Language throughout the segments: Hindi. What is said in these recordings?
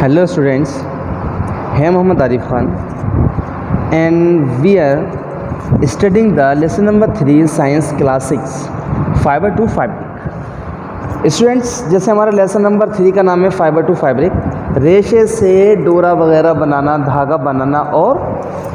Hello students, I am Muhammad Arif Khan and we are studying the lesson number 3 science class 6 fiber to fabric। Students, जैसे हमारा लेसन नंबर 3 का नाम है फाइबर टू फैब्रिक, रेशे से डोरा वगैरह बनाना, धागा बनाना और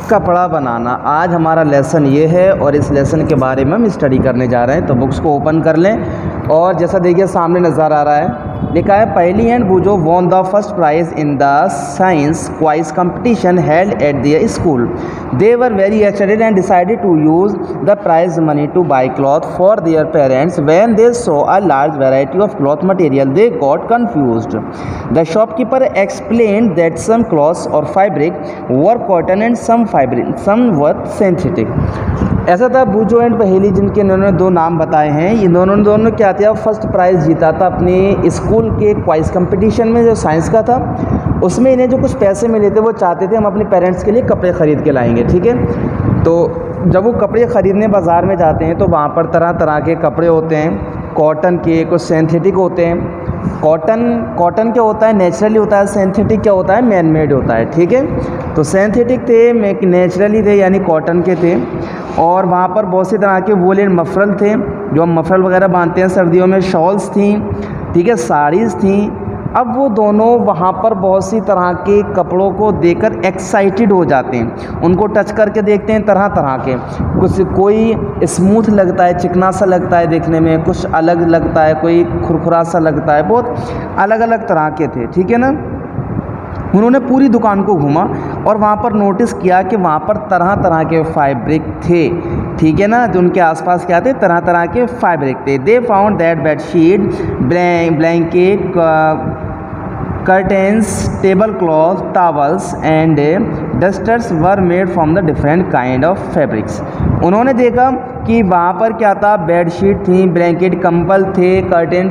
कपड़ा बनाना। आज हमारा लेसन ये है और इस लेसन के बारे में हम स्टडी करने जा रहे हैं। तो बुक्स को ओपन कर लें और जैसा देखिए सामने नज़र आ रहा है, लिखा है Paheli and Boojho won the first prize in the science quiz competition held at their school. They were very excited and decided to use the prize money to buy cloth for their parents. When they saw a large variety of cloth material they got confused. The shopkeeper explained that some cloths or fabric were cotton and some were synthetic. ऐसा था बूजो एंड पहेली, जिनके इन्होंने दो नाम बताए हैं। ये दोनों क्या था, फर्स्ट प्राइज़ जीता था अपने स्कूल के क्वाइज कंपटीशन में जो साइंस का था। उसमें इन्हें जो कुछ पैसे मिले थे वो चाहते थे हम अपने पेरेंट्स के लिए कपड़े ख़रीद के लाएंगे। ठीक है, तो जब वो कपड़े ख़रीदने बाज़ार में जाते हैं तो वहाँ पर तरह तरह के कपड़े होते हैं, कॉटन के, कुछ सिंथेटिक होते हैं। कॉटन क्या होता है, नेचुरली होता है। सिंथेटिक क्या होता है, मैन मेड होता है। ठीक है, तो सिंथेटिक थे, नेचुरली थे यानी कॉटन के थे। और वहाँ पर बहुत सी तरह के वूलन मफरल थे, जो हम मफरल वगैरह बांधते हैं सर्दियों में। शॉल्स थी, ठीक है, साड़ीज़ थी। अब वो दोनों वहाँ पर बहुत सी तरह के कपड़ों को देखकर एक्साइटेड हो जाते हैं, उनको टच करके देखते हैं तरह तरह के। कुछ कोई स्मूथ लगता है, चिकना सा लगता है देखने में, कुछ अलग लगता है, कोई खुरखुरा सा लगता है, बहुत अलग अलग तरह के थे। ठीक है ना, उन्होंने पूरी दुकान को घूमा और वहाँ पर नोटिस किया कि वहाँ पर तरह तरह के फैब्रिक थे। ठीक है ना, जो उनके आसपास क्या थे, तरह तरह के फैब्रिक थे। They found that bedsheet, blanket, curtains, table cloth, towels and dusters were made from the different kind of fabrics. उन्होंने देखा कि वहाँ पर क्या था, बेडशीट थी, ब्लैंकेट कंबल थे, कर्टेन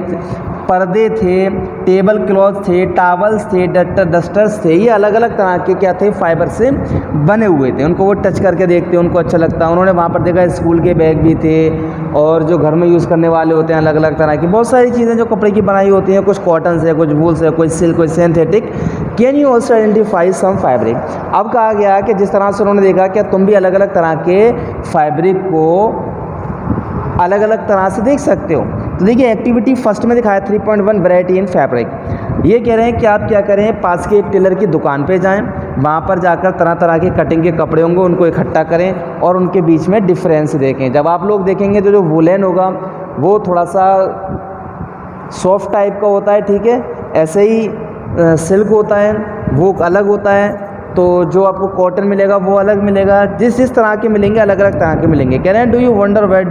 पर्दे थे, टेबल क्लॉथ थे, टावल्स थे, डस्टर्स थे। ये अलग अलग तरह के क्या थे, फाइबर से बने हुए थे। उनको वो टच करके देखते, उनको अच्छा लगता। उन्होंने वहाँ पर देखा स्कूल के बैग भी थे और जो घर में यूज़ करने वाले होते हैं अलग अलग तरह की बहुत सारी चीज़ें जो कपड़े की बनाई होती हैं, कुछ कॉटन से, कुछ वूल से, कुछ सिल्क, कुछ synthetic. Can you also identify some fabric. अब कहा गया कि जिस तरह से उन्होंने देखा, क्या तुम भी अलग अलग तरह के फैब्रिक को अलग अलग तरह से देख सकते हो। तो देखिए एक्टिविटी फर्स्ट में दिखाया 3.1 वैरायटी इन फैब्रिक। ये कह रहे हैं कि आप क्या करें, पास के एक टेलर की दुकान पे जाएं, वहाँ पर जाकर तरह तरह के कटिंग के कपड़े होंगे उनको इकट्ठा करें और उनके बीच में डिफरेंस देखें। जब आप लोग देखेंगे तो जो वुलन होगा वो थोड़ा सा सॉफ्ट टाइप का होता है, ठीक है, ऐसे ही सिल्क होता है वो अलग होता है। तो जो आपको कॉटन मिलेगा वो अलग मिलेगा, जिस तरह के मिलेंगे अलग अलग तरह के मिलेंगे। कह रहे हैं do you wonder what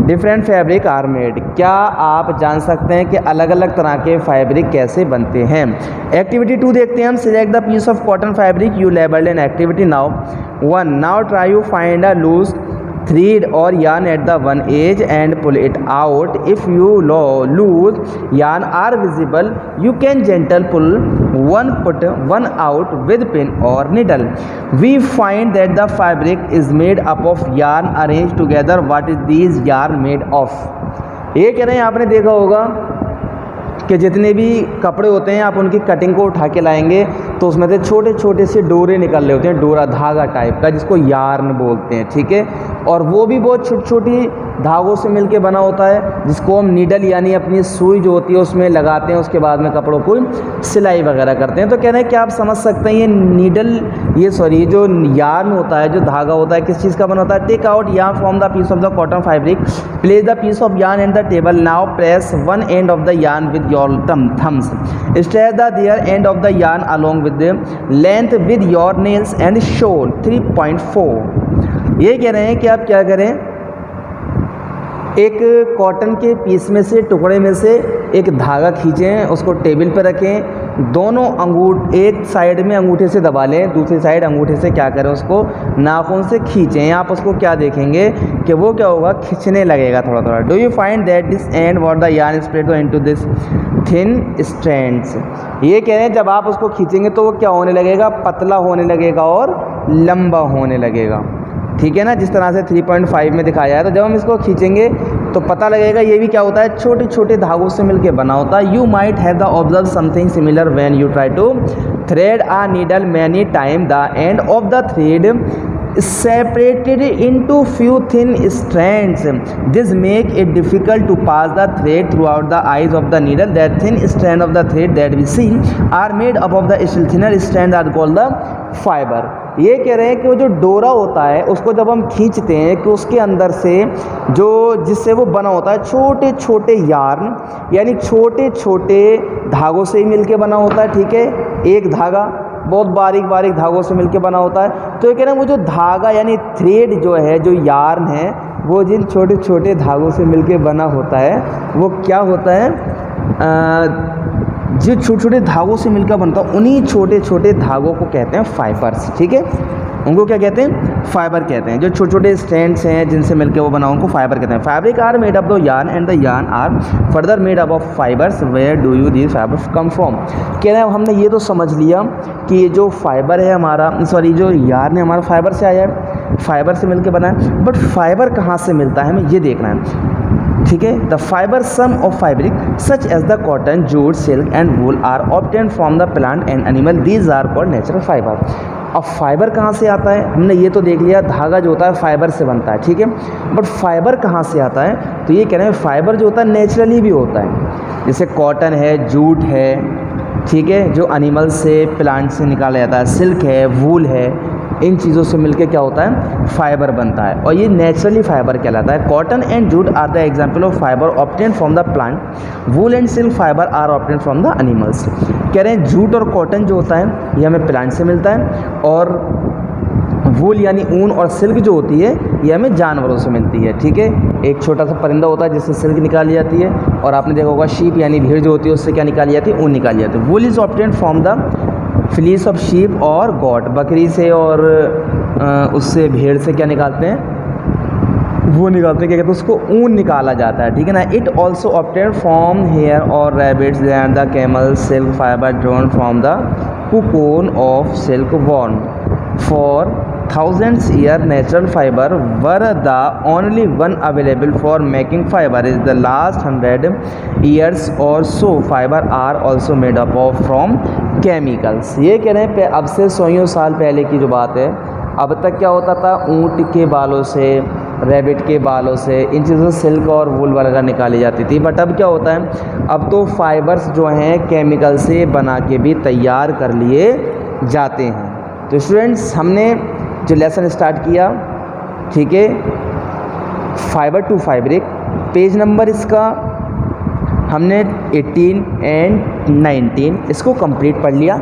different fabric are made. क्या आप जान सकते हैं कि अलग अलग तरह के फैब्रिक कैसे बनते हैं। एक्टिविटी 2 देखते हैं हम। Select the piece of cotton fabric you labelled in activity now 1। Now try you find a loose thread or yarn at the one edge and pull it out. If you loose yarn are visible, you can gentle pull put one out with pin or needle. We find that the fabric is made up of yarn arranged together. What is these yarn made of? ये कह रहे हैं, आपने देखा होगा कि जितने भी कपड़े होते हैं आप उनकी कटिंग को उठा के लाएंगे तो उसमें से छोटे छोटे से डोरे निकल रहे होते हैं, डोरा धागा टाइप का, जिसको यार्न बोलते हैं। ठीक है, और वो भी बहुत छोटी छोटी धागों से मिलके बना होता है, जिसको हम नीडल यानी अपनी सुई जो होती है उसमें लगाते हैं, उसके बाद में कपड़ों को सिलाई वगैरह करते हैं। तो कह रहे हैं कि आप समझ सकते हैं ये नीडल, ये जो यार्न होता है, जो धागा होता है, किस चीज़ का बना होता है। Take out yarn from the piece of the cotton fabric, place the piece of yarn and the table. Now press one end of the yarn with your thumbs. Stretch the their end of the yarn along with the length with your nails and show 3.4। ये कह रहे हैं कि आप क्या करें, एक कॉटन के पीस में से, टुकड़े में से एक धागा खींचें, उसको टेबल पर रखें, दोनों एक साइड में अंगूठे से दबा लें, दूसरी साइड अंगूठे से क्या करें, उसको नाखून से खींचें। आप उसको क्या देखेंगे कि वो क्या होगा, खींचने लगेगा थोड़ा थोड़ा। Do you find that this and what the yarn spread into this thin strands. ये कह रहे हैं जब आप उसको खींचेंगे तो वो क्या होने लगेगा, पतला होने लगेगा और लंबा होने लगेगा। ठीक है ना, जिस तरह से 3.5 में दिखाया है। तो जब हम इसको खींचेंगे तो पता लगेगा ये भी क्या होता है, छोटे छोटे धागों से मिलके बना होता है। You might have the observe something similar when you try to thread a needle many time the end of the thread separated into few thin strands. This make it difficult to pass the thread throughout the eyes of the needle. That thin strand of the thread that we see are made up of the still thinner strands are called the fiber. ये कह रहे हैं कि वो जो डोरा होता है उसको जब हम खींचते हैं कि उसके अंदर से जो जिससे वो बना होता है छोटे छोटे यार्न यानी छोटे छोटे धागों से ही मिलके बना होता है। ठीक है, एक धागा बहुत बारीक बारीक धागों से मिलके बना होता है। तो ये कह रहे हैं वो जो धागा यानी थ्रेड जो है, जो यार्न है, वो जिन छोटे छोटे धागों से मिलके बना होता है वो क्या होता है, जो छोटे छोटे धागों से मिलकर बनता है उन्हीं छोटे छोटे धागों को कहते हैं फाइबर्स। ठीक है, उनको क्या कहते हैं, फाइबर कहते हैं। जो छोटे छोटे स्ट्रैंड्स हैं जिनसे मिलकर वो बना उनको फाइबर कहते हैं। Fabric are made up the yarn and the yarn are further made up of fibres. Where do you these fibres come from. कह रहे हैं हमने ये तो समझ लिया कि ये जो फाइबर है हमारा, सॉरी जो यार्न है हमारा फाइबर से आया है, फाइबर से मिलकर बना है। बट फाइबर कहाँ से मिलता है हमें ये देखना है। ठीक है, the fibre some of fabric such as the cotton, jute, silk and wool are obtain from the plant and animal, these are called natural fibre. अब फाइबर कहाँ से आता है, हमने ये तो देख लिया धागा जो होता है फाइबर से बनता है। ठीक है, बट फाइबर कहाँ से आता है, तो ये कह रहे हैं फाइबर जो होता है नेचुरली भी होता है। जैसे कॉटन है, जूट है, ठीक है, जो एनिमल से प्लांट से निकाला जाता है, सिल्क है, वूल है, इन चीज़ों से मिलके क्या होता है, फाइबर बनता है और ये नेचुरली फाइबर कहलाता है। Cotton and jute are the example of fibre obtain from the plant, wool and silk fibre are obtain from the animals. कह रहे हैं जूट और कॉटन जो होता है ये हमें प्लांट से मिलता है और वूल यानी ऊन और सिल्क जो होती है ये हमें जानवरों से मिलती है। ठीक है, एक छोटा सा परिंदा होता है जिससे सिल्क निकाली जाती है और आपने देखा होगा शीप यानी भेड़ जो होती है उससे क्या निकाली जाती है, ऊन निकाली जाती है। वूल is obtain from the fleece of sheep और गॉट, बकरी से और उससे भेड़ से क्या निकालते हैं, वो निकालते हैं, क्या कहते हैं उसको, ऊन निकाला जाता है। ठीक है ना। It also obtain from hair और rabbits and the camel, silk fibre drawn from the cocoon of silk worm. For thousands years natural fiber were the only one available for making fiber. Is the last 100 years or so fiber are also made up of from chemicals. ये कह रहे हैं अब से 100 साल पहले की जो बात है, अब तक क्या होता था, ऊँट के बालों से, रैबिट के बालों से, इन चीज़ों से सिल्क और वूल वगैरह निकाली जाती थी। बट अब क्या होता है, अब तो फाइबर्स जो हैं केमिकल से बना के भी तैयार कर लिए जाते हैं। तो स्टूडेंट्स हमने जो लेसन स्टार्ट किया, ठीक है, fibre to fabric, page number इसका हमने 18 एंड 19 इसको कंप्लीट पढ़ लिया।